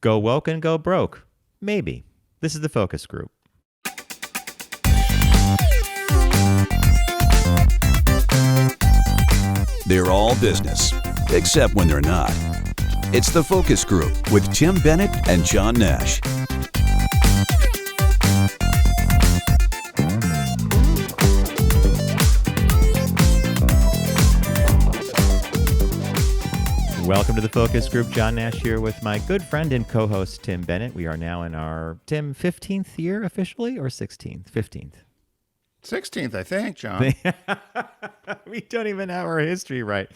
Go woke and go broke. Maybe. This is the focus group. They're all business, except when they're not. It's the Focus Group with Tim Bennett and John Nash. Welcome to the Focus Group. John Nash here with my good friend and co-host Tim Bennett. We are now in our, Tim, 15th year officially, or 16th? 15th. 16th, I think, John. We don't even have our history right.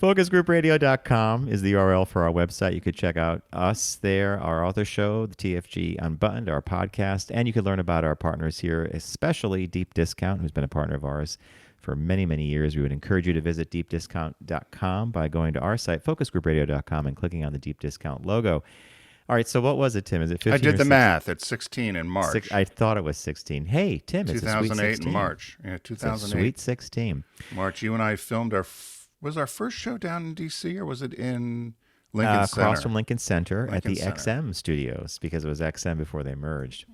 FocusGroupRadio.com is the URL for our website. You could check out us there, our author show, the TFG Unbuttoned, our podcast, and you can learn about our partners here, especially Deep Discount, who's been a partner of ours for many, many years. We would encourage you to visit deepdiscount.com by going to our site, focusgroupradio.com, and clicking on the Deep Discount logo. All right, so what was it, Tim? Is it 15 I did or the 16? math. It's 16 in March. I thought it was 16. Hey, Tim, it's a sweet 16. 2008 in March. Yeah, 2008. Sweet 16. March. You and I filmed was our first show down in D.C. or was it in Lincoln Center? Across from Lincoln Center at the Center. XM studios, because it was XM before they merged.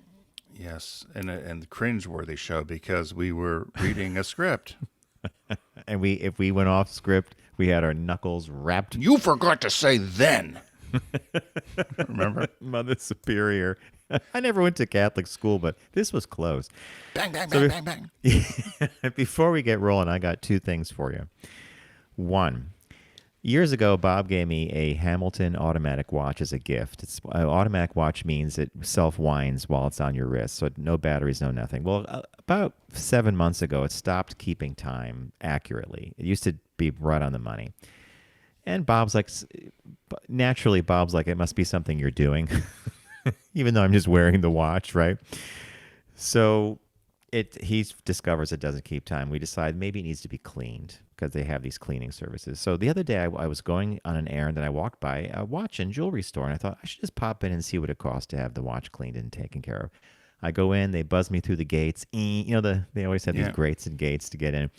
Yes, and the cringeworthy show because we were reading a script. And if we went off script, we had our knuckles wrapped. You forgot to say then. Remember? Mother Superior. I never went to Catholic school, but this was close. Bang, bang, bang, bang, bang. Before we get rolling, I got two things for you. One, years ago, Bob gave me a Hamilton automatic watch as a gift. An automatic watch means it self-winds while it's on your wrist, so no batteries, no nothing. Well, about 7 months ago, it stopped keeping time accurately. It used to be right on the money. And Bob's like, naturally, it must be something you're doing, even though I'm just wearing the watch, right? So he discovers it doesn't keep time. We decide maybe it needs to be cleaned because they have these cleaning services. So the other day I was going on an errand and I walked by a watch and jewelry store and I thought I should just pop in and see what it costs to have the watch cleaned and taken care of. I go in, they buzz me through the gates. They always have these grates and gates to get in.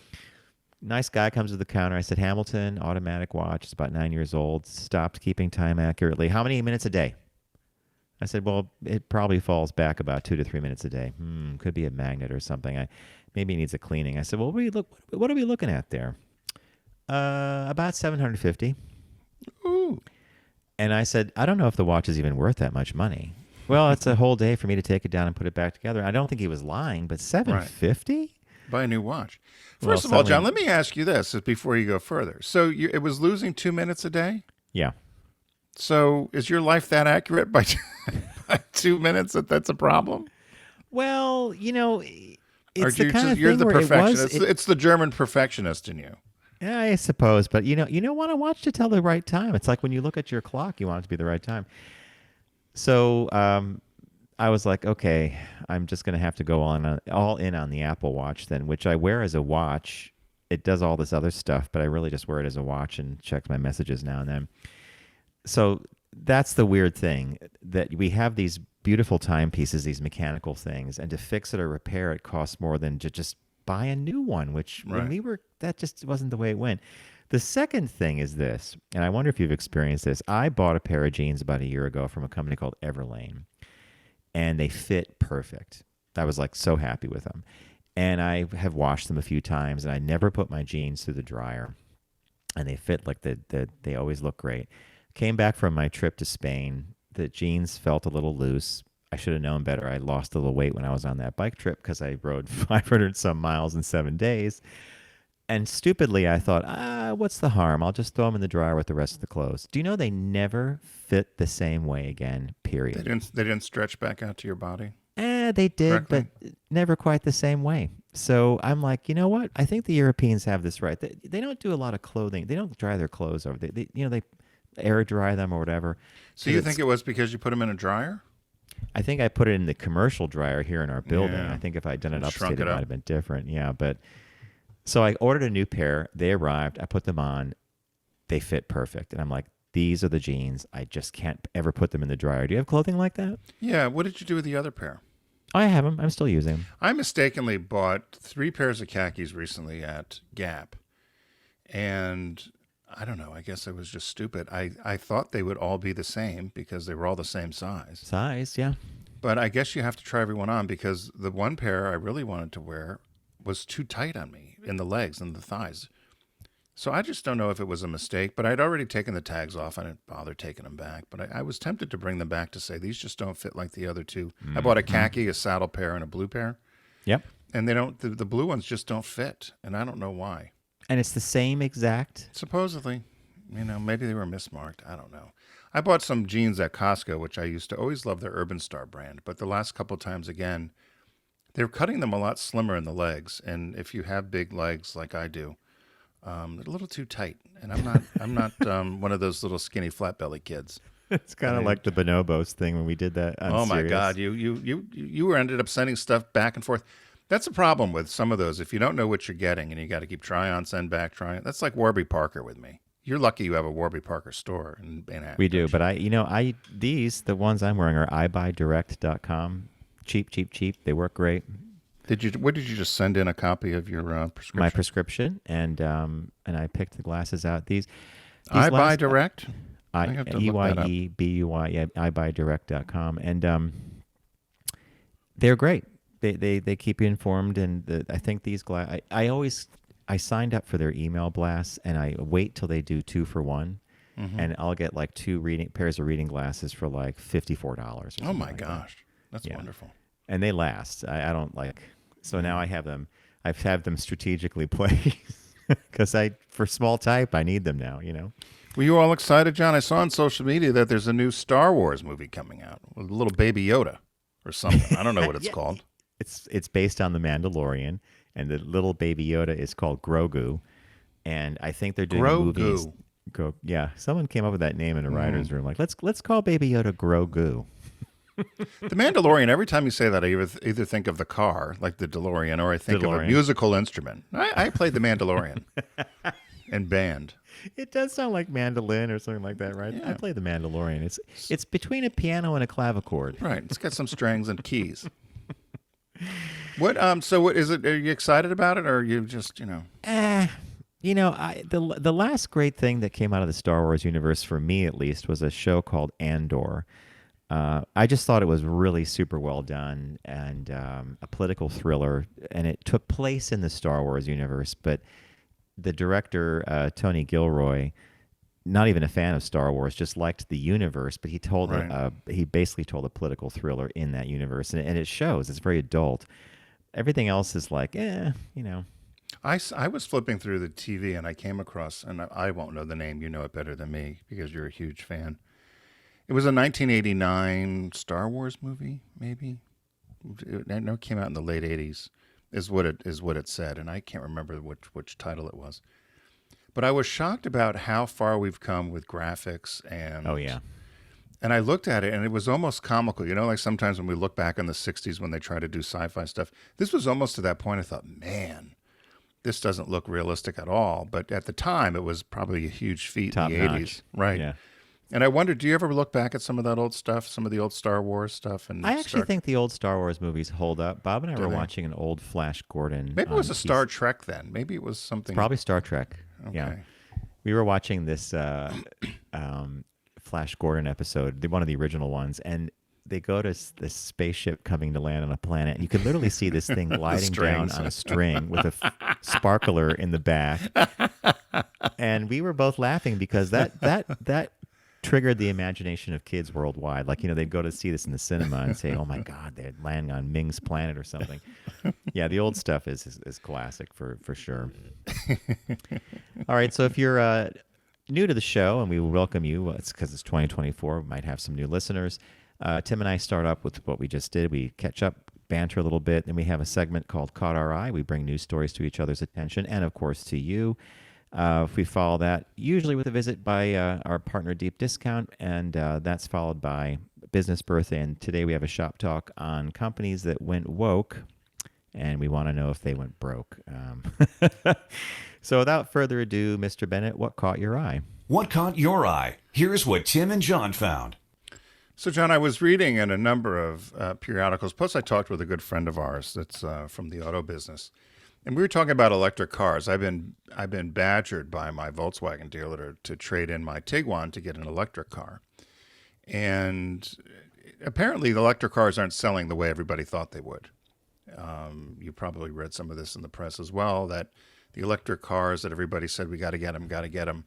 Nice guy comes to the counter. I said, Hamilton, automatic watch. It's about 9 years old. Stopped keeping time accurately. How many minutes a day? I said, well, it probably falls back about 2 to 3 minutes a day. Could be a magnet or something. Maybe it needs a cleaning. I said, well, what are we looking at there? About $750. Ooh. And I said, I don't know if the watch is even worth that much money. Well, it's a whole day for me to take it down and put it back together. I don't think he was lying, but $750? Right. Buy a new watch. First of all, John, let me ask you this before you go further. So it was losing 2 minutes a day? Yeah. So is your life that accurate by 2 minutes that's a problem? Well, it's or the kind of you're thing the where perfectionist. It's the German perfectionist in you. Yeah, I suppose. But you don't want to watch to tell the right time. It's like when you look at your clock, you want it to be the right time. So I was like, okay, I'm just going to have to go all in on the Apple Watch then, which I wear as a watch. It does all this other stuff, but I really just wear it as a watch and check my messages now and then. So that's the weird thing, that we have these beautiful timepieces, these mechanical things, and to fix it or repair it costs more than to just buy a new one, which that just wasn't the way it went. The second thing is this, and I wonder if you've experienced this. I bought a pair of jeans about a year ago from a company called Everlane. And they fit perfect. I was like so happy with them. And I have washed them a few times, and I never put my jeans through the dryer. And they fit like they always look great. Came back from my trip to Spain. The jeans felt a little loose. I should have known better. I lost a little weight when I was on that bike trip because I rode 500 some miles in 7 days. And stupidly, I thought, what's the harm? I'll just throw them in the dryer with the rest of the clothes. Do you know they never fit the same way again, period? They didn't stretch back out to your body? They did, correctly? But never quite the same way. So I'm like, you know what? I think the Europeans have this right. They don't do a lot of clothing. They don't dry their clothes over. They air dry them or whatever. So you think it was because you put them in a dryer? I think I put it in the commercial dryer here in our building. Yeah. I think if I'd done it upstate, it might have been different. Yeah, but... So I ordered a new pair. They arrived. I put them on. They fit perfect. And I'm like, these are the jeans. I just can't ever put them in the dryer. Do you have clothing like that? Yeah. What did you do with the other pair? I have them. I'm still using them. I mistakenly bought 3 pairs of khakis recently at Gap. And I don't know. I guess I was just stupid. I thought they would all be the same because they were all the same size. Size, yeah. But I guess you have to try everyone on because the one pair I really wanted to wear was too tight on me in the legs and the thighs. So I just don't know if it was a mistake, but I'd already taken the tags off. I didn't bother taking them back, but I was tempted to bring them back to say, these just don't fit like the other two. I bought a khaki, a saddle pair, and a blue pair. Yep. And they don't, the blue ones just don't fit. And I don't know why. And it's the same exact. Supposedly, maybe they were mismarked. I don't know. I bought some jeans at Costco, which I used to always love their Urban Star brand. But the last couple of times again, they're cutting them a lot slimmer in the legs. And if you have big legs like I do, they're a little too tight, and I'm not one of those little skinny flat belly kids. It's kind of like the bonobos thing when we did that. Oh my God, you were ended up sending stuff back and forth. That's a problem with some of those. If you don't know what you're getting, and you got to keep try on, send back, try on. That's like Warby Parker with me. You're lucky you have a Warby Parker store in Akron. We do, but the ones I'm wearing are iBuyDirect.com. Cheap. They work great. What did you just send in a copy of your prescription? My prescription, and I picked the glasses out. These I Buy Direct? I have to EYEBUY, yeah, iBuyDirect.com, and they're great. They keep you informed, and I think these I signed up for their email blasts, and I wait till they do 2 for 1, and I'll get like 2 pairs of reading glasses for like $54. Oh my gosh, that's wonderful. And they last. I don't like. So now I have them. I've had them strategically placed because for small type I need them now. Were you all excited, John? I saw on social media that there's a new Star Wars movie coming out with a little baby Yoda or something. I don't know what it's called. It's based on The Mandalorian, and the little baby Yoda is called Grogu, and I think they're doing movies. Yeah, someone came up with that name in a writer's room. Like, let's call baby Yoda Grogu. The Mandalorian, every time you say that, I either think of the car, like the DeLorean, or I think of a musical instrument. I played the Mandalorian in band. It does sound like mandolin or something like that, right? Yeah. I played the Mandalorian. It's between a piano and a clavichord. Right. It's got some strings and keys. So what is it? Are you excited about it, or are you just, the last great thing that came out of the Star Wars universe, for me at least, was a show called Andor. I just thought it was really super well done, and a political thriller, and it took place in the Star Wars universe, but the director, Tony Gilroy, not even a fan of Star Wars, just liked the universe, but he basically told a political thriller in that universe, and it shows. It's very adult. Everything else is like, I was flipping through the TV, and I came across, and I won't know the name. You know it better than me because you're a huge fan. It was a 1989 Star Wars movie, maybe. I know it came out in the late 80s, is what it said, and I can't remember which title it was. But I was shocked about how far we've come with graphics and. Oh yeah. And I looked at it, and it was almost comical. Like sometimes when we look back in the 60s when they try to do sci-fi stuff, this was almost to that point. I thought, man, this doesn't look realistic at all. But at the time, it was probably a huge feat in the 80s. Right. Yeah. And I wonder, do you ever look back at some of that old stuff, some of the old Star Wars stuff? And I actually think the old Star Wars movies hold up. Bob and I were watching an old Flash Gordon. Maybe it was a Star Trek then. Maybe it was something. Probably Star Trek. Okay. Yeah. We were watching this Flash Gordon episode, one of the original ones, and they go to this spaceship coming to land on a planet, and you can literally see this thing gliding down on a string with a sparkler in the back. And we were both laughing because that triggered the imagination of kids worldwide. Like, they'd go to see this in the cinema and say, oh my God, they'd land on Ming's planet or something. Yeah, the old stuff is classic for sure. All right, so if you're new to the show, and we welcome you, it's because it's 2024, we might have some new listeners. Tim and I start up with what we just did. We catch up, banter a little bit, and we have a segment called Caught Our Eye. We bring news stories to each other's attention and, of course, to you. If we follow that, usually with a visit by our partner Deep Discount, and that's followed by Business Birthday. And today we have a shop talk on companies that went woke, and we want to know if they went broke. So without further ado, Mr. Bennett, what caught your eye? What caught your eye? Here's what Tim and John found. So, John, I was reading in a number of periodicals, plus I talked with a good friend of ours that's from the auto business. And we were talking about electric cars. I've been badgered by my Volkswagen dealer to trade in my Tiguan to get an electric car. And apparently the electric cars aren't selling the way everybody thought they would. You probably read some of this in the press as well, that the electric cars that everybody said we got to get them, got to get them.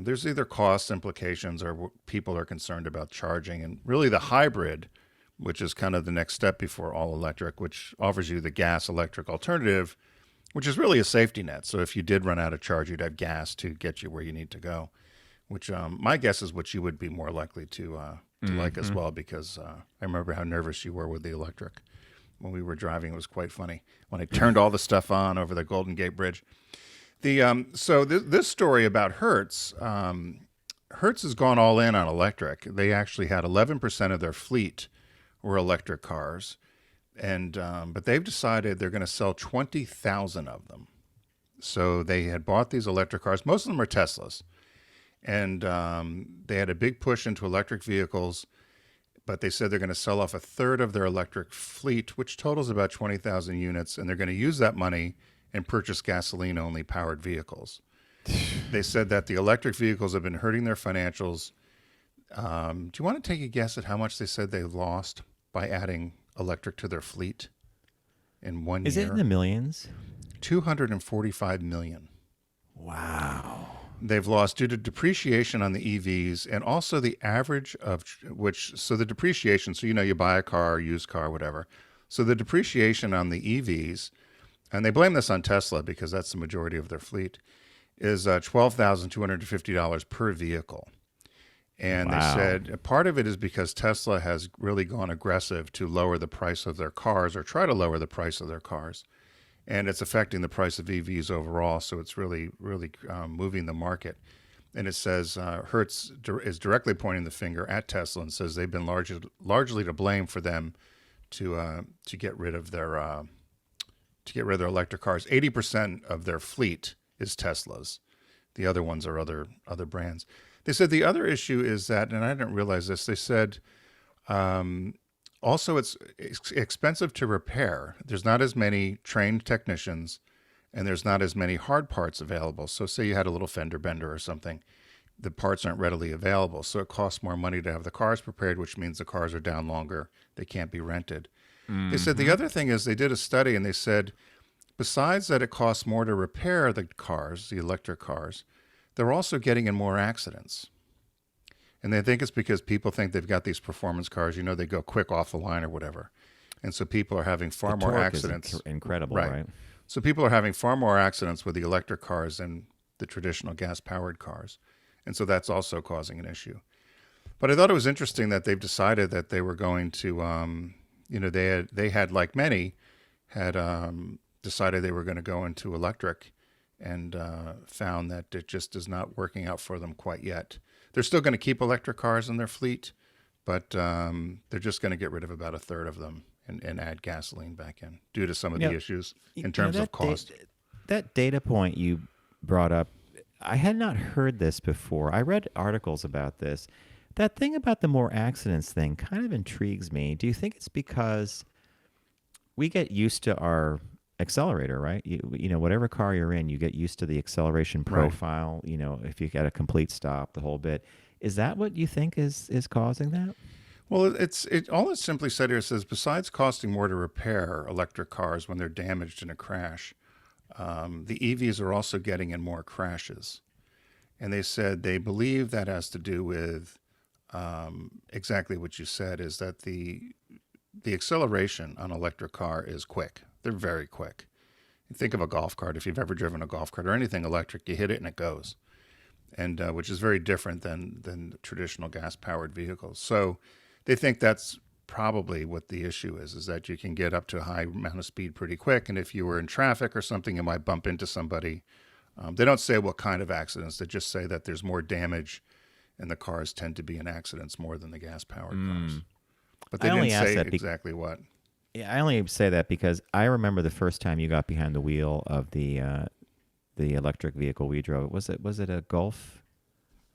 There's either cost implications or people are concerned about charging. And really the hybrid, which is kind of the next step before all electric, which offers you the gas electric alternative, which is really a safety net. So if you did run out of charge, you'd have gas to get you where you need to go, which my guess is what you would be more likely to like as well, because I remember how nervous you were with the electric when we were driving. It was quite funny when I turned all the stuff on over the Golden Gate Bridge. This story about Hertz, Hertz has gone all in on electric. They actually had 11% of their fleet were electric cars, and but they've decided they're going to sell 20,000 of them. So they had bought these electric cars. Most of them are Teslas, and they had a big push into electric vehicles. But they said they're going to sell off a third of their electric fleet, which totals about 20,000 units, and they're going to use that money and purchase gasoline-only powered vehicles. They said that the electric vehicles have been hurting their financials. Do you want to take a guess at how much they said they lost by adding electric to their fleet in 1 year? Is it in the millions? 245 million. Wow. They've lost due to depreciation on the EVs and also the average of so the depreciation, so you buy a car, used car, whatever. So the depreciation on the EVs, and they blame this on Tesla because that's the majority of their fleet, is $12,250 per vehicle. And Wow. They said part of it is because Tesla has really gone aggressive to lower the price of their cars, or try to lower the price of their cars. And it's affecting the price of EVs overall. So it's really moving the market. And it says Hertz is directly pointing the finger at Tesla and says they've been largely to blame for them to get rid of their electric cars. 80% of their fleet is Teslas. The other ones are other brands. They said the other issue is that, and I didn't realize this, they said also it's expensive to repair. There's not as many trained technicians, and there's not as many hard parts available. So say you had a little fender bender or something, the parts aren't readily available. So it costs more money to have the cars prepared, which means the cars are down longer. They can't be rented. They said the other thing is they did a study, and they said besides that it costs more to repair the cars, the electric cars, they're also getting in more accidents. And they think it's because people think they've got these performance cars, they go quick off the line or whatever. And so people are having far more accidents. Is incredible, right? So people are having far more accidents with the electric cars than the traditional gas-powered cars. And so that's also causing an issue. But I thought it was interesting that they've decided that they were going to, they had like many, had decided they were going to go into electric, and found that it just is not working out for them quite yet. They're still going to keep electric cars in their fleet, but they're just going to get rid of about a third of them and add gasoline back in due to some of the issues in terms of cost. That data point you brought up, I had not heard this before. I read articles about this. That thing about the more accidents thing kind of intrigues me. Do you think it's because we get used to our accelerator, right? Whatever car you're in, you get used to the acceleration profile. Right. If you get a complete stop, the whole bit. Is that what you think is causing that? Well, all it simply said here says besides costing more to repair electric cars when they're damaged in a crash, the EVs are also getting in more crashes. And they said they believe that has to do with exactly what you said, is that the acceleration on an electric car is quick. They're very quick. Think of a golf cart. If you've ever driven a golf cart or anything electric, you hit it and it goes, and which is very different than traditional gas-powered vehicles. So they think that's probably what the issue is that you can get up to a high amount of speed pretty quick, and if you were in traffic or something, you might bump into somebody. They don't say what kind of accidents. They just say that there's more damage, and the cars tend to be in accidents more than the gas-powered cars. But they didn't say exactly what. Yeah, I only say that because I remember the first time you got behind the wheel of the electric vehicle we drove. Was it a Golf?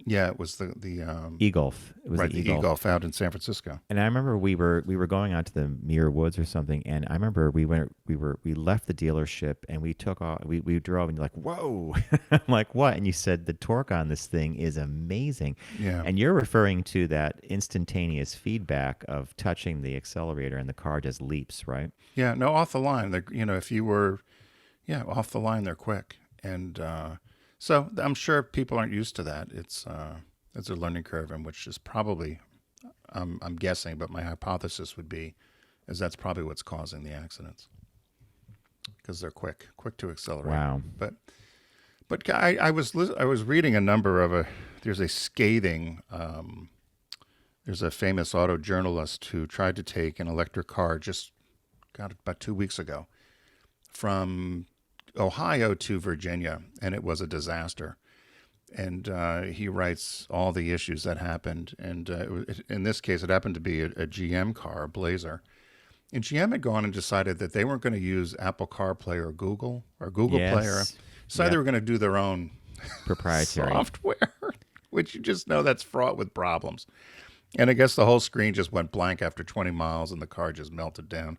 Yeah, it was the E-Golf. It was right, the the E-Golf. e-golf out in San Francisco. And I remember we were going out to the Muir Woods or something, and I remember we left the dealership and we took off. We drove, and you're like, "Whoa!" I'm like, "What?" And you said the torque on this thing is amazing. Yeah. And you're referring to that instantaneous feedback of touching the accelerator and the car just leaps, right? Yeah, no, off the line. If you were, yeah, off the line, they're quick, and so I'm sure people aren't used to that. It's a learning curve, in which is probably, I'm guessing, but my hypothesis would be, is that's probably what's causing the accidents, because they're quick to accelerate. Wow. But I was reading a number of there's a scathing. There's a famous auto journalist who tried to take an electric car about 2 weeks ago from Ohio to Virginia, and it was a disaster. And he writes all the issues that happened. And in this case, it happened to be a GM car, a Blazer. And GM had gone and decided that they weren't going to use Apple CarPlay or Google Play. So they were going to do their own proprietary software, which you just know that's fraught with problems. And I guess the whole screen just went blank after 20 miles and the car just melted down.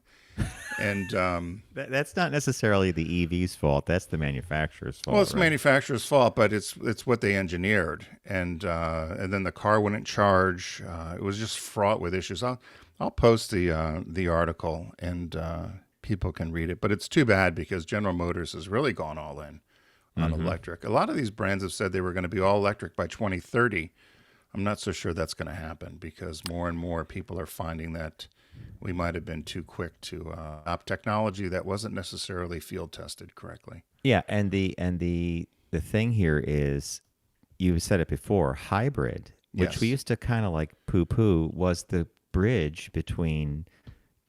And that's not necessarily the EV's fault. That's the manufacturer's fault. well, it's the right? manufacturer's fault, but it's what they engineered. And then the car wouldn't charge. It was just fraught with issues. I'll post the article, and people can read it. But it's too bad, because General Motors has really gone all in on electric. A lot of these brands have said they were going to be all electric by 2030. I'm not so sure that's going to happen, because more and more people are finding that we might have been too quick to adopt technology that wasn't necessarily field tested correctly. Yeah, and the thing here is, you said it before, hybrid, which Yes. we used to kind of like poo-poo, was the bridge between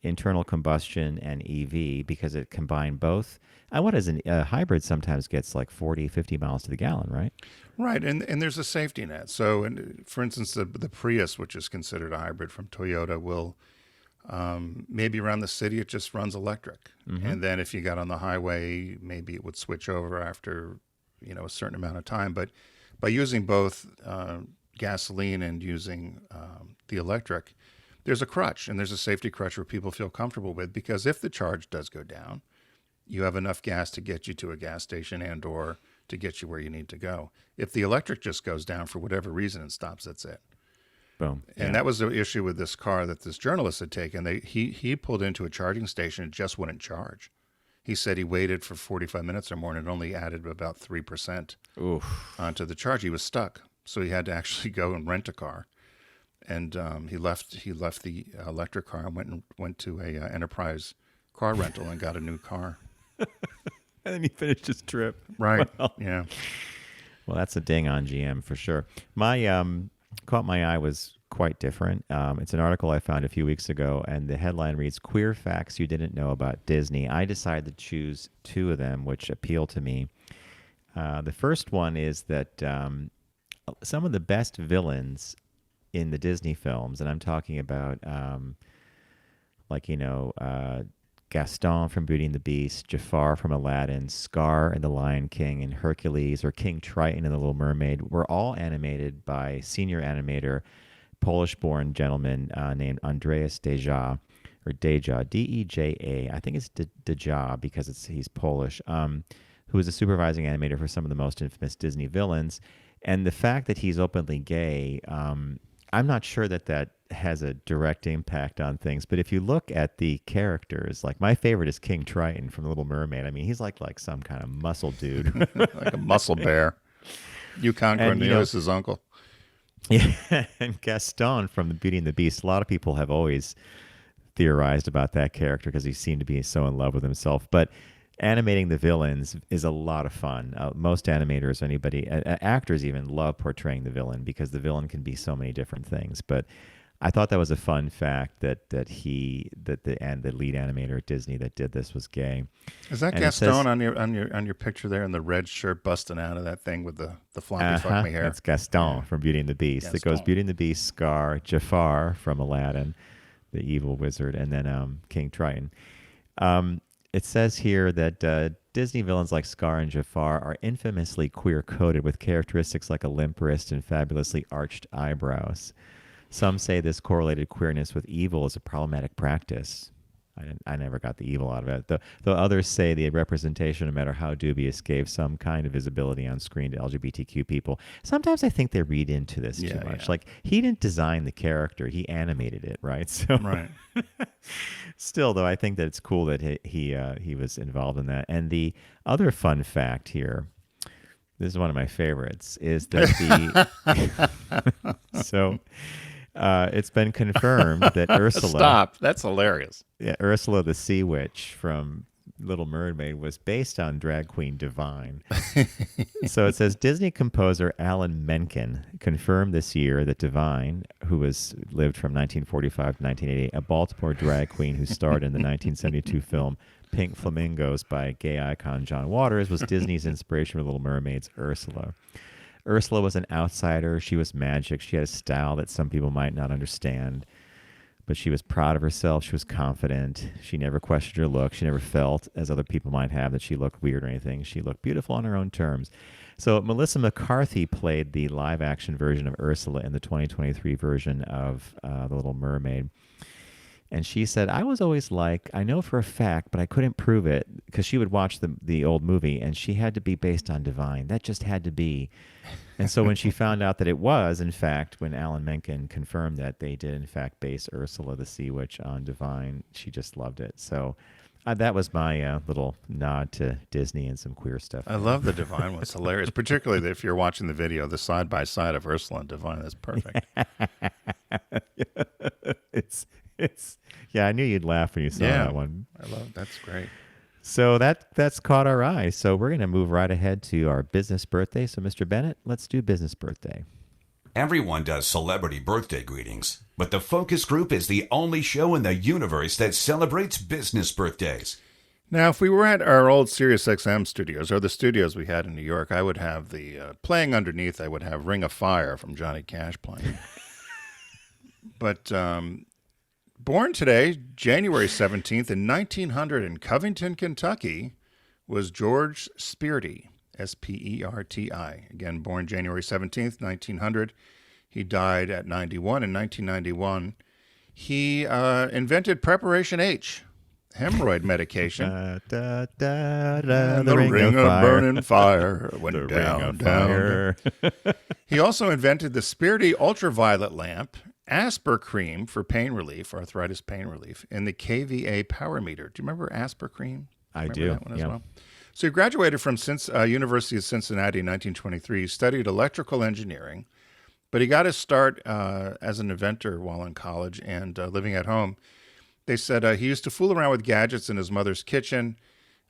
internal combustion and EV, because it combined both. And what is a hybrid sometimes gets like 40, 50 miles to the gallon, right? Right, and there's a safety net. So, for instance, the Prius, which is considered a hybrid from Toyota, will maybe around the city it just runs electric, and then if you got on the highway, maybe it would switch over after a certain amount of time. But by using both gasoline and using the electric, there's a crutch, and there's a safety crutch where people feel comfortable with, because if the charge does go down, you have enough gas to get you to a gas station and or to get you where you need to go. If the electric just goes down for whatever reason and stops, that's it. Boom. And that was the issue with this car that this journalist had taken. He pulled into a charging station and just wouldn't charge. He said he waited for 45 minutes or more, and it only added about 3% onto the charge. He was stuck, so he had to actually go and rent a car. And he left the electric car and went to a enterprise car rental and got a new car. And then he finished his trip. Right. Well, Yeah. well, that's a ding on GM for sure. My caught my eye was quite different. It's an article I found a few weeks ago, and the headline reads, "Queer Facts You Didn't Know About Disney." I decided to choose two of them, which appeal to me. The first one is that some of the best villains in the Disney films, and I'm talking about Gaston from Beauty and the Beast, Jafar from Aladdin, Scar in The Lion King, and Hercules, or King Triton in The Little Mermaid, were all animated by senior animator, Polish-born gentleman named Andreas Deja, or Deja, D-E-J-A. I think it's Deja because he's Polish, who is a supervising animator for some of the most infamous Disney villains. And the fact that he's openly gay, I'm not sure that has a direct impact on things, but if you look at the characters, like my favorite is King Triton from The Little Mermaid. I mean, he's like some kind of muscle dude. Like a muscle bear. Yukon Cornelius' uncle. Yeah, and Gaston from the Beauty and the Beast. A lot of people have always theorized about that character because he seemed to be so in love with himself. But animating the villains is a lot of fun. Most animators, actors even, love portraying the villain because the villain can be so many different things. But I thought that was a fun fact that the lead animator at Disney that did this was gay. Is that And Gaston on your picture there in the red shirt busting out of that thing with the floppy fuck me hair? That's Gaston from Beauty and the Beast. It goes Gaston. Beauty and the Beast, Scar, Jafar from Aladdin, the evil wizard, and then King Triton. It says here that Disney villains like Scar and Jafar are infamously queer-coded with characteristics like a limp wrist and fabulously arched eyebrows. Some say this correlated queerness with evil is a problematic practice. I never got the evil out of it. Though others say the representation, no matter how dubious, gave some kind of visibility on screen to LGBTQ people. Sometimes I think they read into this too much. Yeah. Like, he didn't design the character; he animated it, right? So, Right. still, though, I think that it's cool that he was involved in that. And the other fun fact here, this is one of my favorites, is that so. It's been confirmed that Ursula. Stop. That's hilarious. Yeah, Ursula the Sea Witch from Little Mermaid was based on drag queen Divine. So it says Disney composer Alan Menken confirmed this year that Divine, who lived from 1945 to 1988, a Baltimore drag queen who starred in the 1972 film Pink Flamingos by gay icon John Waters, was Disney's inspiration for Little Mermaid's Ursula. Ursula was an outsider. She was magic. She had a style that some people might not understand, but she was proud of herself. She was confident. She never questioned her look. She never felt, as other people might have, that she looked weird or anything. She looked beautiful on her own terms. So Melissa McCarthy played the live-action version of Ursula in the 2023 version of The Little Mermaid. And she said, I was always like, I know for a fact, but I couldn't prove it, because she would watch the old movie, and she had to be based on Divine. That just had to be. And so when she found out that it was, in fact, when Alan Menken confirmed that they did, in fact, base Ursula the Sea Witch on Divine, she just loved it. So that was my little nod to Disney and some queer stuff. I love the Divine one. It's hilarious, particularly if you're watching the video, the side-by-side of Ursula and Divine. That's perfect. It's yeah, I knew you'd laugh when you saw that one. I love that's great. So that's caught our eye. So we're going to move right ahead to our business birthday. So Mr. Bennett, let's do business birthday. Everyone does celebrity birthday greetings, but the Focus Group is the only show in the universe that celebrates business birthdays. Now, if we were at our old SiriusXM studios, or the studios we had in New York, I would have playing underneath, I would have Ring of Fire from Johnny Cash playing. But born today, January 17th, in 1900 in Covington, Kentucky, was George Sperti, S-P-E-R-T-I. Again, born January 17th, 1900. He died at 91 in 1991. He invented Preparation H, hemorrhoid medication. The ring of fire. burning fire went The down, ring of down. fire. He also invented the Sperti ultraviolet lamp, Asper cream for pain relief, arthritis pain relief, and the KVA power meter. Do you remember Asper cream? I Remember do. that one as Yeah. well? So he graduated from University of Cincinnati in 1923. He studied electrical engineering, but he got his start as an inventor while in college and living at home. They said he used to fool around with gadgets in his mother's kitchen,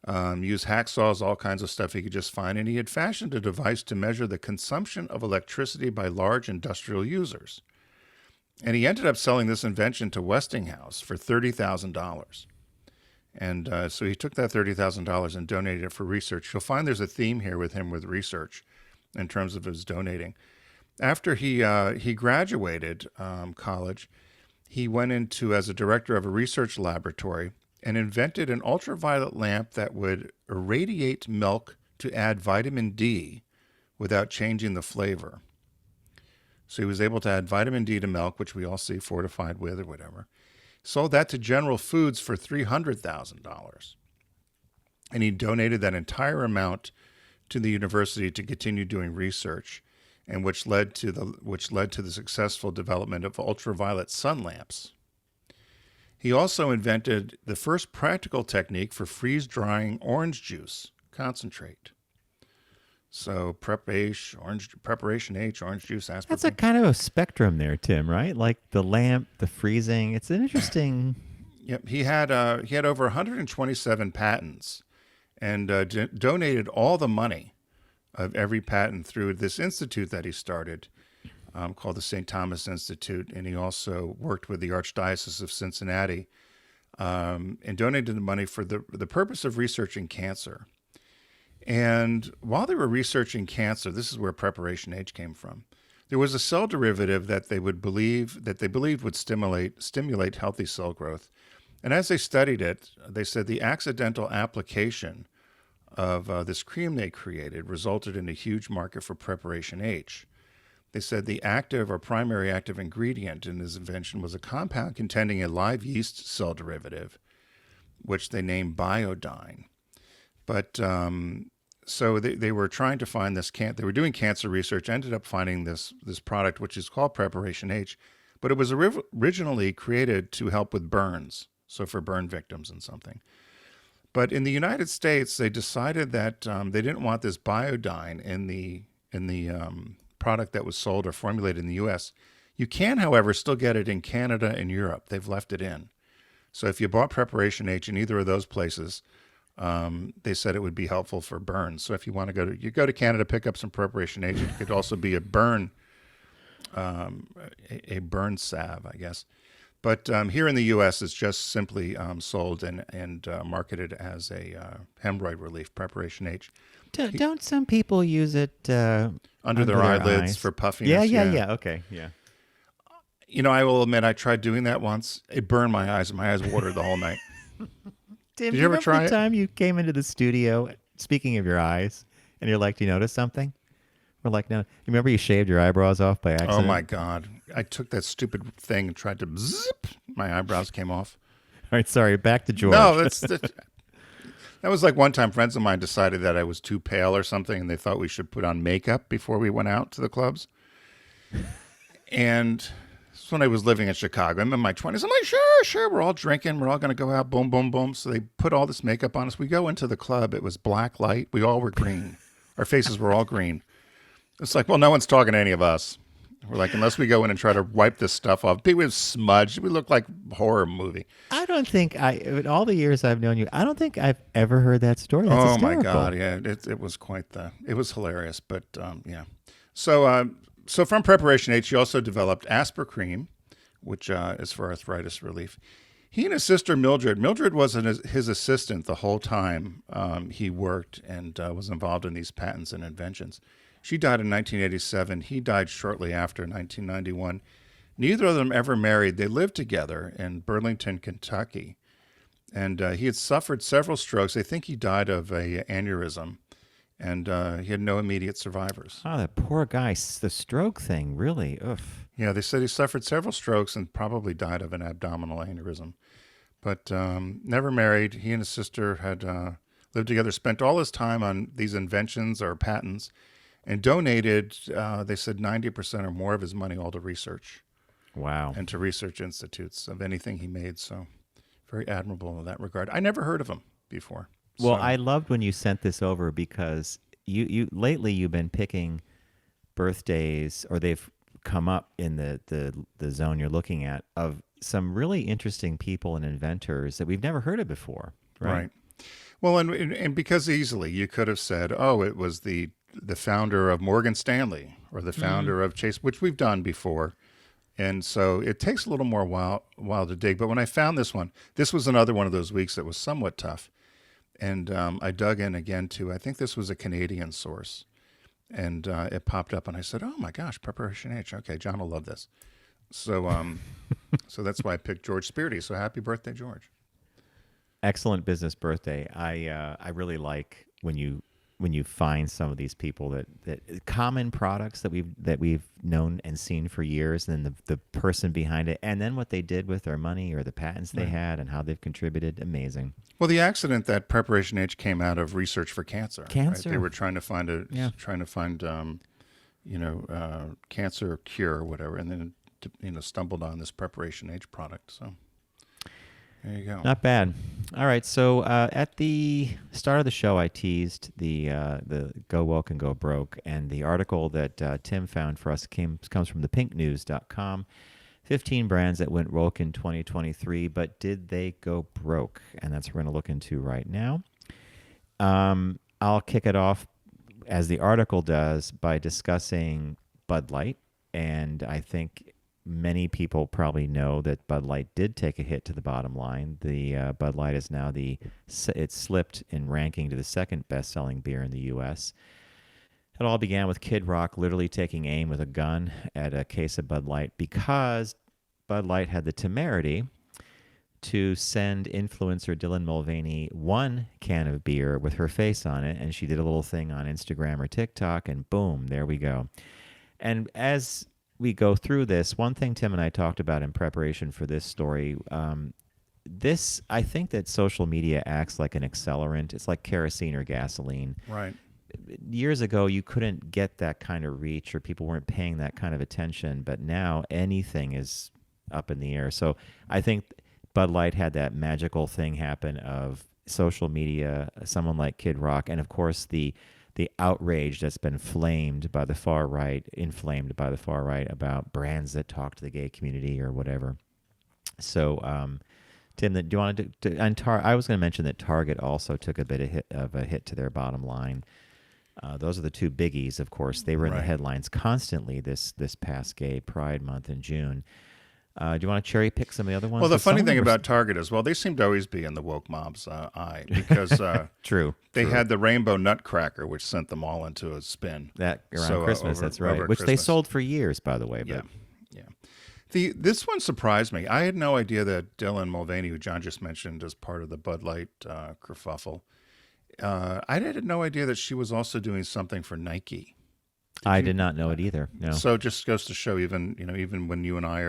use hacksaws, all kinds of stuff he could just find, and he had fashioned a device to measure the consumption of electricity by large industrial users. And he ended up selling this invention to Westinghouse for $30,000. And so he took that $30,000 and donated it for research. You'll find there's a theme here with him with research in terms of his donating. After he graduated college, he went into as a director of a research laboratory and invented an ultraviolet lamp that would irradiate milk to add vitamin D without changing the flavor. So he was able to add vitamin D to milk, which we all see fortified with or whatever. Sold that to General Foods for $300,000. And he donated that entire amount to the university to continue doing research, and which led to the successful development of ultraviolet sun lamps. He also invented the first practical technique for freeze-drying orange juice concentrate. So preparation H, orange juice, aspartame. That's a kind of a spectrum there, Tim, right? Like the lamp, the freezing. It's an interesting. Yep, he had over 127 patents, and donated all the money of every patent through this institute that he started, called the St. Thomas Institute, and he also worked with the Archdiocese of Cincinnati, and donated the money for the purpose of researching cancer. And while they were researching cancer, this is where Preparation H came from. There was a cell derivative that they believed would stimulate healthy cell growth, And as they studied it, they said the accidental application of this cream they created resulted in a huge market for Preparation H. They said the active or primary active ingredient in this invention was a compound containing a live yeast cell derivative, which they named iodine. But so they were trying to find this they were doing cancer research, ended up finding this product, which is called Preparation H, but it was originally created to help with burns, so for burn victims and something. But in the United States, they decided that they didn't want this iodine in the product that was sold or formulated in the U.S. You can, however, still get it in Canada and Europe. They've left it in. So if you bought Preparation H in either of those places, they said it would be helpful for burns. So if you want to go to Canada, pick up some Preparation H. It could also be a burn salve, I guess. But here in the U.S., it's just simply sold and marketed as a hemorrhoid relief, Preparation H. Don't some people use it under their eyelids eyes? for puffiness? Yeah. Okay, yeah. You know, I will admit I tried doing that once. It burned my eyes, and my eyes watered the whole night. Tim, Did you ever try the it? time you came into the studio, speaking of your eyes, and you're like, do you notice something? We're like, no. You remember you shaved your eyebrows off by accident? Oh, my God. I took that stupid thing and tried to zip. My eyebrows came off. All right, sorry. Back to George. No, that was like one time friends of mine decided that I was too pale or something, and they thought we should put on makeup before we went out to the clubs. And this is when I was living in Chicago. I'm in my 20s. I'm like, sure. We're all drinking. We're all going to go out. Boom, boom, boom. So they put all this makeup on us. We go into the club. It was black light. We all were green. Our faces were all green. It's like, well, no one's talking to any of us. We're like, unless we go in and try to wipe this stuff off. We were smudged. We look like a horror movie. I don't think in all the years I've known you, I don't think I've ever heard that story. That's hysterical. My God, yeah, it was it was hilarious, but yeah. So from Preparation H, he also developed Asper Cream, which is for arthritis relief. He and his sister Mildred was his assistant the whole time he worked and was involved in these patents and inventions. She died in 1987. He died shortly after, 1991. Neither of them ever married. They lived together in Burlington, Kentucky. And he had suffered several strokes. They think he died of a aneurysm. And he had no immediate survivors. Oh, that poor guy. The stroke thing, really. Oof. Yeah, they said he suffered several strokes and probably died of an abdominal aneurysm. But never married. He and his sister had lived together, spent all his time on these inventions or patents, and donated, they said, 90% or more of his money all to research. Wow. And to research institutes of anything he made. So very admirable in that regard. I never heard of him before. Well, So- I loved when you sent this over because you lately you've been picking birthdays, or they've come up in the zone you're looking at, of some really interesting people and inventors that we've never heard of before. Right. Well, and because easily you could have said, oh, it was the founder of Morgan Stanley or the founder of Chase, which we've done before. And so it takes a little more while to dig. But when I found this one, this was another one of those weeks that was somewhat tough. And I dug in again to, I think this was a Canadian source. And it popped up and I said, oh my gosh, Preparation H. Okay, John will love this. So so that's why I picked George Sperti. So happy birthday, George. Excellent business birthday. I really like when you find some of these people that common products that we've known and seen for years, and then the person behind it, and then what they did with their money or the patents they had and how they've contributed. Amazing. Well, the accident that Preparation H came out of research for cancer. Cancer. Right? They were trying to find cancer cure or whatever, and then stumbled on this Preparation H product. So there you go. Not bad. All right. So at the start of the show, I teased the Go Woke and Go Broke, and the article that Tim found for us comes from thepinknews.com. 15 brands that went woke in 2023, but did they go broke? And that's what we're going to look into right now. I'll kick it off, as the article does, by discussing Bud Light. And I think many people probably know that Bud Light did take a hit to the bottom line. The Bud Light is now it slipped in ranking to the second best-selling beer in the U.S. It all began with Kid Rock literally taking aim with a gun at a case of Bud Light because Bud Light had the temerity to send influencer Dylan Mulvaney one can of beer with her face on it, and she did a little thing on Instagram or TikTok, and boom, there we go. And as we go through this, one thing Tim and I talked about in preparation for this story, I think that social media acts like an accelerant. It's like kerosene or gasoline. Right. Years ago, you couldn't get that kind of reach, or people weren't paying that kind of attention, but now anything is up in the air. So I think Bud Light had that magical thing happen of social media, someone like Kid Rock, and of course the outrage that's been inflamed by the far right about brands that talk to the gay community or whatever. So, Tim, do you want to? I was going to mention that Target also took a bit of a hit to their bottom line. Those are the two biggies, of course. They were in the headlines constantly this past Gay Pride Month in June. Do you want to cherry pick some of the other ones? Well, the funny thing about Target as well, they seem to always be in the woke mob's eye because True. They had the Rainbow Nutcracker, which sent them all into a spin. That around Christmas, that's right. Which they sold for years, by the way. But. Yeah. This one surprised me. I had no idea that Dylan Mulvaney, who John just mentioned as part of the Bud Light kerfuffle, I had no idea that she was also doing something for Nike. I did not know it either. No. So it just goes to show, even when you and I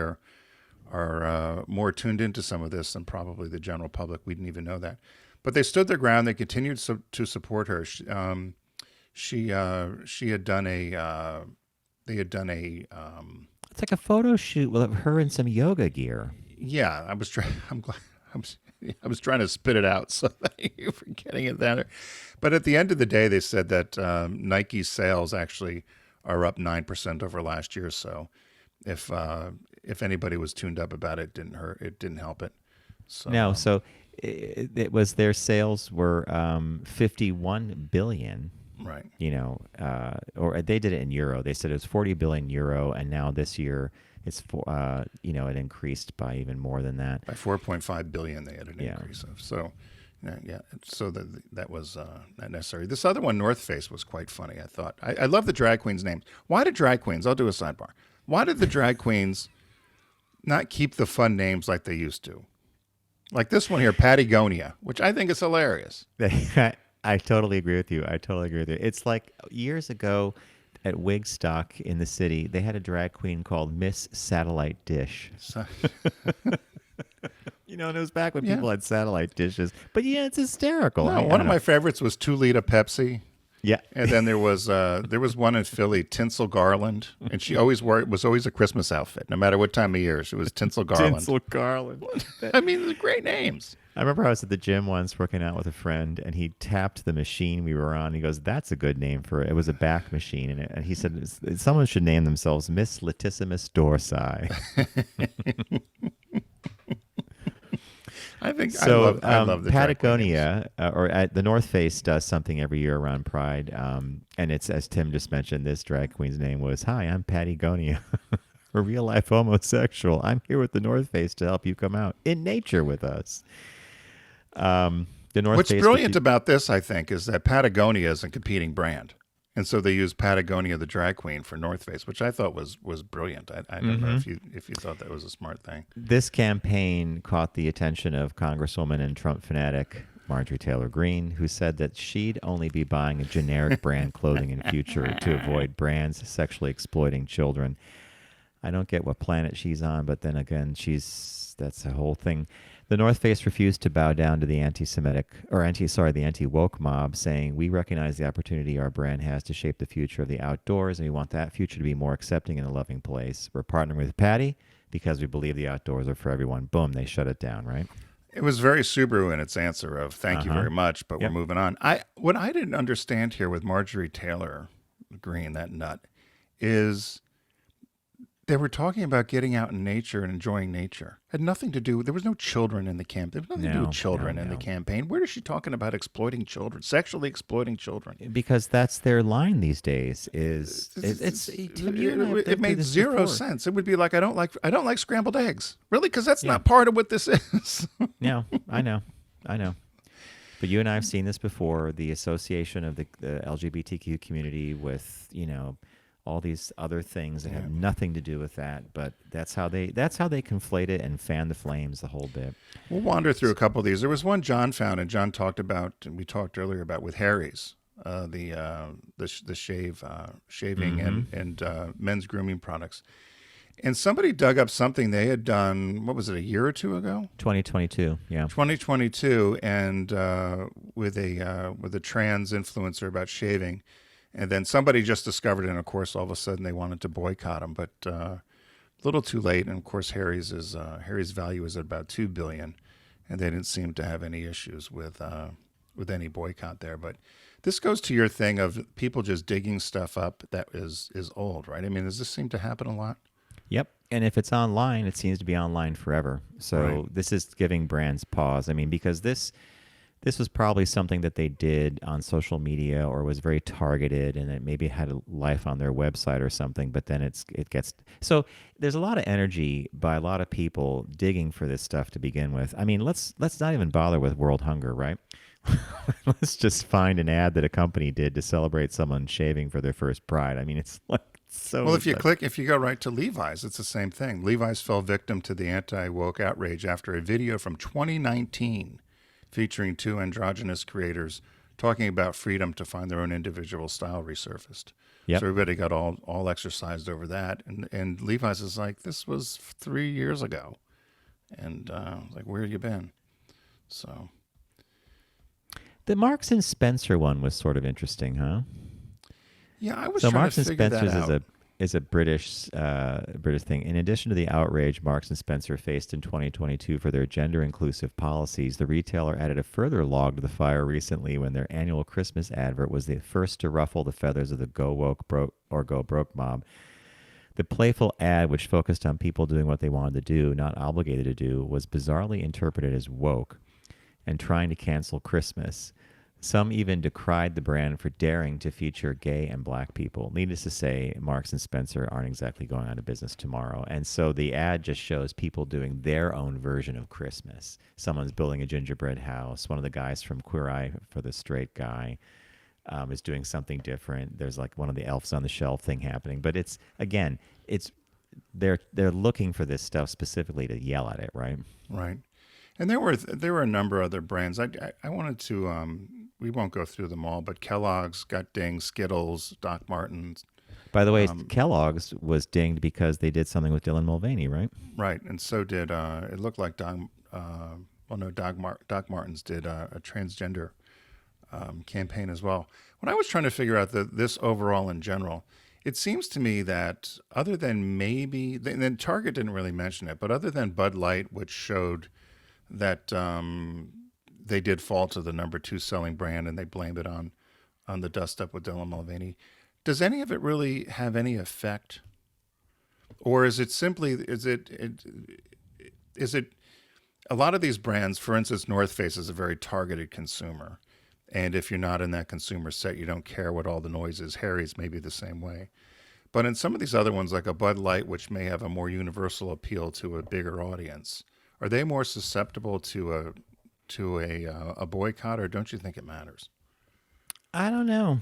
are more tuned into some of this than probably the general public, we didn't even know that. But they stood their ground. They continued to support her. She had done a. They had done a. It's like a photo shoot with her in some yoga gear. Yeah, I was trying. I was trying to spit it out, so thank you for getting it there. But at the end of the day, they said that Nike's sales actually are up 9% over last year. So if anybody was tuned up about it, it didn't hurt. It didn't help it. So, no, so it was their sales were 51 billion. Right. Or they did it in euro. They said it was 40 billion euro, and now this year it's it increased by even more than that. By 4.5 billion, they had an increase of. So, so that was not necessary. This other one, North Face, was quite funny. I thought I love the drag queens' names. Why did drag queens? I'll do a sidebar. Why did the drag queens not keep the fun names like they used to? Like this one here, Patagonia, which I think is hilarious. I totally agree with you. It's like years ago at Wigstock in the city, they had a drag queen called Miss Satellite Dish. And it was back when people had satellite dishes. But it's hysterical. No, one of my favorites was 2 Liter Pepsi. Yeah. And then there was one in Philly, Tinsel Garland, and she was always a Christmas outfit, no matter what time of year. She was Tinsel Garland. Tinsel Garland. I mean, they're great names. I remember I was at the gym once working out with a friend, and he tapped the machine we were on. He goes, "That's a good name for it." It was a back machine, and he said, "Someone should name themselves Miss Latissimus Dorsi." I think so. I love the Patagonia the North Face does something every year around Pride, and it's, as Tim just mentioned, this drag queen's name was, "Hi, I'm Patagonia, a real life homosexual. I'm here with the North Face to help you come out in nature with us." The North What's Face brilliant about this, I think, is that Patagonia is a competing brand. And so they used Patagonia, the drag queen, for North Face, which I thought was brilliant. I don't know if you thought that was a smart thing. This campaign caught the attention of Congresswoman and Trump fanatic Marjorie Taylor Greene, who said that she'd only be buying a generic brand clothing in future to avoid brands sexually exploiting children. I don't get what planet she's on, but then again, that's the whole thing. The North Face refused to bow down to the the anti-woke mob, saying, "We recognize the opportunity our brand has to shape the future of the outdoors, and we want that future to be more accepting and a loving place. We're partnering with Patty because we believe the outdoors are for everyone." Boom, they shut it down, right? It was very Subaru in its answer of "thank you very much," but we're moving on. What I didn't understand here with Marjorie Taylor Greene, that nut, is they were talking about getting out in nature and enjoying nature. Had nothing to do. There was no children in the camp. There was nothing to do with children in the campaign. Where is she talking about exploiting children, sexually exploiting children? Because that's their line these days. It made zero sense. It would be like, I don't like scrambled eggs. Really? Because that's not part of what this is. No, I know. But you and I have seen this before. The association of the LGBTQ community with all these other things that have nothing to do with that. But that's how they conflate it and fan the flames the whole bit. We'll wander through a couple of these. There was one John found, and John talked about, and we talked earlier about with Harry's, the shaving and men's grooming products. And somebody dug up something they had done, what was it, a year or two ago? 2022, yeah. 2022, and with a trans influencer about shaving. And then somebody just discovered it, and of course, all of a sudden they wanted to boycott them, but a little too late. And of course, Harry's value is at about $2 billion, and they didn't seem to have any issues with any boycott there. But this goes to your thing of people just digging stuff up that is old, right? I mean, does this seem to happen a lot? Yep. And if it's online, it seems to be online forever. So This is giving brands pause. I mean, because this was probably something that they did on social media or was very targeted, and it maybe had a life on their website or something, but then it gets so there's a lot of energy by a lot of people digging for this stuff to begin with. I mean, let's not even bother with world hunger, right? Let's just find an ad that a company did to celebrate someone shaving for their first Pride. I mean, it's like so. Well, if you go right to Levi's, it's the same thing. Levi's fell victim to the anti-woke outrage after a video from 2019 featuring two androgynous creators talking about freedom to find their own individual style resurfaced. Yep. So everybody got all exercised over that, and Levi's is like, this was 3 years ago, and like, where have you been? So. The Marks and Spencer one was sort of interesting, huh? Yeah, I was so trying Marks to and figure Spencer's that out. is a British thing. In addition to the outrage Marks and Spencer faced in 2022 for their gender inclusive policies, the retailer added a further log to the fire recently when their annual Christmas advert was the first to ruffle the feathers of the Go Woke or Go Broke mob. The playful ad, which focused on people doing what they wanted to do, not obligated to do, was bizarrely interpreted as woke and trying to cancel Christmas. Some even decried the brand for daring to feature gay and black people. Needless to say, Marks and Spencer aren't exactly going out of business tomorrow. And so the ad just shows people doing their own version of Christmas. Someone's building a gingerbread house. One of the guys from Queer Eye for the Straight Guy is doing something different. There's like one of the elves on the shelf thing happening. But it's they're looking for this stuff specifically to yell at it, right? Right. And there were a number of other brands. I wanted to we won't go through them all, but Kellogg's got dinged, Skittles, Doc Martens. By the way, Kellogg's was dinged because they did something with Dylan Mulvaney, right? Right, and so did it looked like Doc Martens did a transgender campaign as well. When I was trying to figure out this overall in general, it seems to me that other than maybe, and then Target didn't really mention it, but other than Bud Light, which showed that they did fall to the number 2 selling brand, and they blamed it on the dust up with Dylan Mulvaney. Does any of it really have any effect, or is it simply is it a lot of these brands? For instance, North Face is a very targeted consumer, and if you're not in that consumer set, you don't care what all the noise is. Harry's may be the same way, but in some of these other ones, like a Bud Light, which may have a more universal appeal to a bigger audience, are they more susceptible to a boycott, or don't you think it matters? I don't know.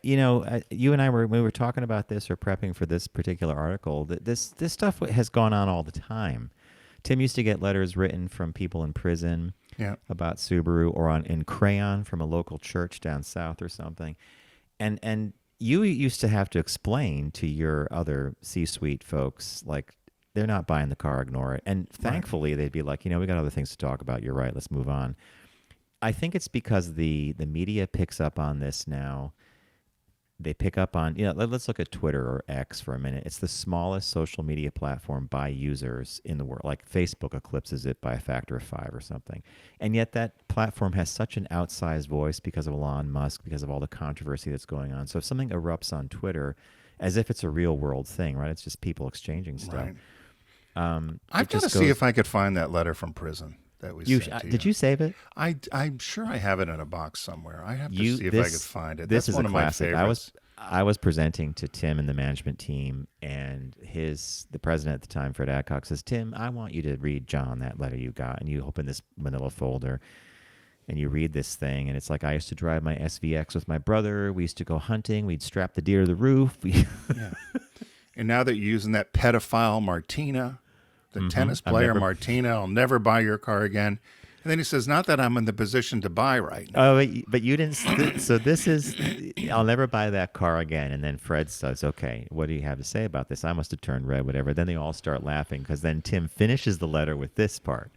You and I when we were talking about this or prepping for this particular article, this stuff has gone on all the time. Tim used to get letters written from people in prison about Subaru, or in crayon from a local church down south or something, and you used to have to explain to your other C-suite folks, like, they're not buying the car, ignore it. And thankfully, they'd be like, we got other things to talk about. You're right. Let's move on. I think it's because the media picks up on this now. They pick up on, let's look at Twitter or X for a minute. It's the smallest social media platform by users in the world. Like Facebook eclipses it by a factor of 5 or something. And yet that platform has such an outsized voice because of Elon Musk, because of all the controversy that's going on. So if something erupts on Twitter, as if it's a real world thing, right? It's just people exchanging stuff. Right. I've got to see if I could find that letter from prison that we sent to you. Did you save it? I'm sure I have it in a box somewhere. I have to see if I could find it. This That's is one a of my classic. favorites. I was presenting to Tim and the management team, and the president at the time, Fred Adcock, says, "Tim, I want you to read John that letter you got," and you open this manila folder. and you read this thing, and it's like, I used to drive my SVX with my brother. We used to go hunting. We'd strap the deer to the roof. Yeah. And now that you're using that pedophile Martina, the tennis player Martina, I'll never buy your car again. And then he says, not that I'm in the position to buy right now. Oh, but you didn't. So this is, I'll never buy that car again. And then Fred says, okay, what do you have to say about this? I must have turned red, whatever. Then they all start laughing because then Tim finishes the letter with this part.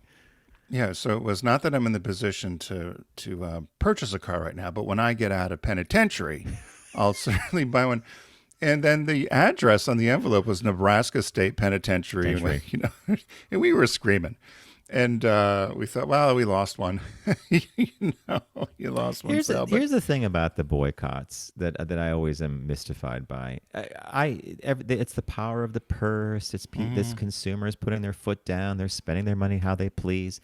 Yeah, so it was not that I'm in the position to purchase a car right now, but when I get out of penitentiary, I'll certainly buy one. And then the address on the envelope was Nebraska State Penitentiary. And we were screaming. And we thought, well, we lost one. You lost one. Here's the thing about the boycotts that I always am mystified by. It's the power of the purse. It's this consumers putting their foot down. They're spending their money how they please.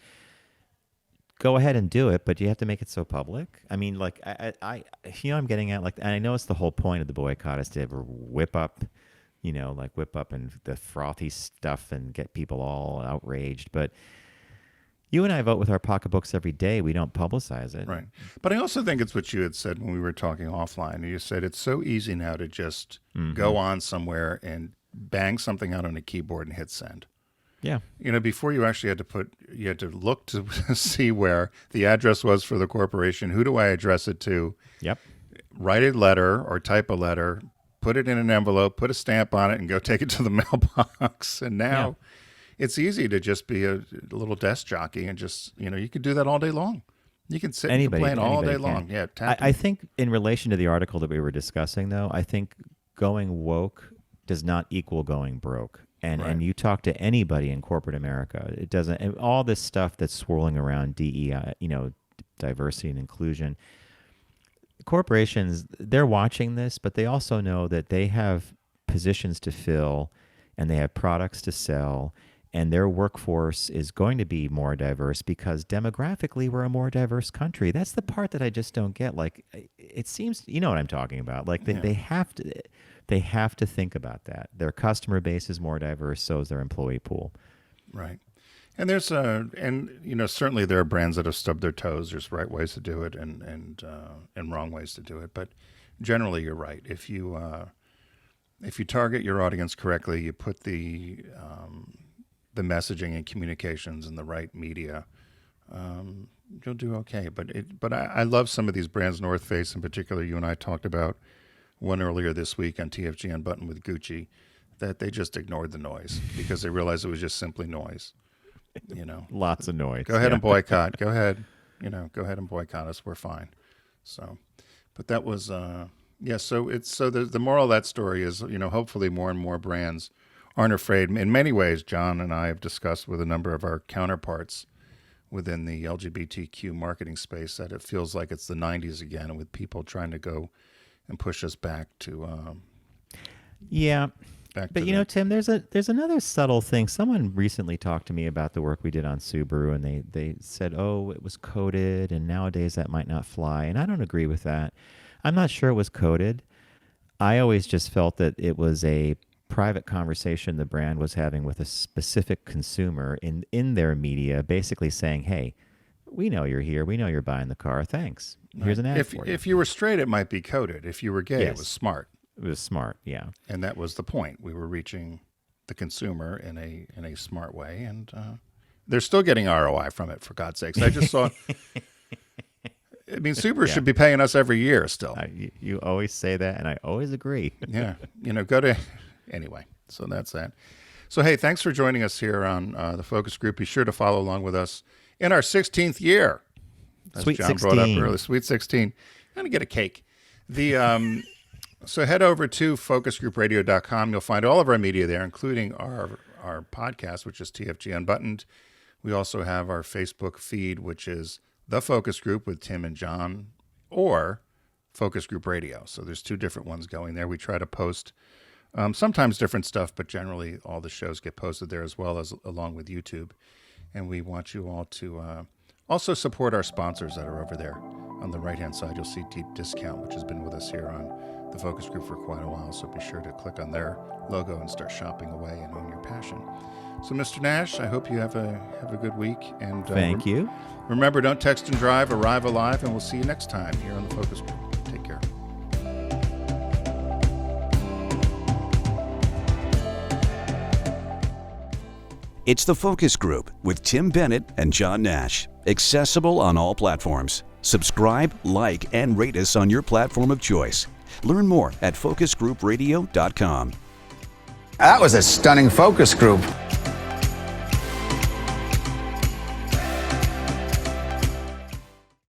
Go ahead and do it, but you have to make it so public. I mean, like I'm getting at, like, and I know it's the whole point of the boycott is to whip up and the frothy stuff and get people all outraged, but. You and I vote with our pocketbooks every day. We don't publicize it. Right. But I also think it's what you had said when we were talking offline. You said it's so easy now to just go on somewhere and bang something out on a keyboard and hit send. Yeah. Before you actually had to look to see where the address was for the corporation. Who do I address it to? Yep. Write a letter or type a letter, put it in an envelope, put a stamp on it, and go take it to the mailbox. And now... Yeah. It's easy to just be a little desk jockey and just, you could do that all day long. You can sit and complain all day long. Yeah, I think in relation to the article that we were discussing, though, I think going woke does not equal going broke. And you talk to anybody in corporate America, it doesn't. And all this stuff that's swirling around DEI, diversity and inclusion. Corporations, they're watching this, but they also know that they have positions to fill and they have products to sell. And their workforce is going to be more diverse because demographically we're a more diverse country. That's the part that I just don't get. Like, it seems, you know what I'm talking about. Like they have to think about that. Their customer base is more diverse, so is their employee pool. Right. And there's certainly there are brands that have stubbed their toes. There's right ways to do it and wrong ways to do it. But generally, you're right. If you target your audience correctly, you put the messaging and communications in the right media, you'll do okay. But I love some of these brands, North Face in particular. You and I talked about one earlier this week on TFG Unbuttoned with Gucci, that they just ignored the noise because they realized it was just simply noise. Lots of noise. Go ahead and boycott. Go ahead. Go ahead and boycott us. We're fine. So, but that was So the moral of that story is hopefully more and more brands aren't afraid. In many ways, John and I have discussed with a number of our counterparts within the LGBTQ marketing space that it feels like it's the 90s again, with people trying to go and push us back to. But Tim, there's another subtle thing. Someone recently talked to me about the work we did on Subaru, and they said, oh, it was coded, and nowadays that might not fly. And I don't agree with that. I'm not sure it was coded. I always just felt that it was a private conversation the brand was having with a specific consumer in their media, basically saying, hey, we know you're here. We know you're buying the car. Thanks. Here's an ad for you. If you were straight, it might be coded. If you were gay, It was smart. It was smart, yeah. And that was the point. We were reaching the consumer in a smart way, and they're still getting ROI from it, for God's sakes. I just saw... I mean, Subaru should be paying us every year still. You always say that, and I always agree. Yeah. Anyway, so that's that. So, hey, thanks for joining us here on the Focus Group. Be sure to follow along with us in our 16th year. As Sweet John 16. brought up earlier, Sweet 16. I'm going to get a cake. So head over to focusgroupradio.com. You'll find all of our media there, including our podcast, which is TFG Unbuttoned. We also have our Facebook feed, which is The Focus Group with Tim and John, or Focus Group Radio. So there's two different ones going there. We try to post sometimes different stuff, but generally all the shows get posted there as well as along with YouTube. And we want you all to also support our sponsors that are over there. On the right-hand side, you'll see Deep Discount, which has been with us here on the Focus Group for quite a while. So be sure to click on their logo and start shopping away and own your passion. So, Mr. Nash, I hope you have a good week. And Thank you. Remember, don't text and drive, arrive alive, and we'll see you next time here on the Focus Group. Take care. It's the Focus Group with Tim Bennett and John Nash. Accessible on all platforms. Subscribe, like, and rate us on your platform of choice. Learn more at focusgroupradio.com. That was a stunning focus group.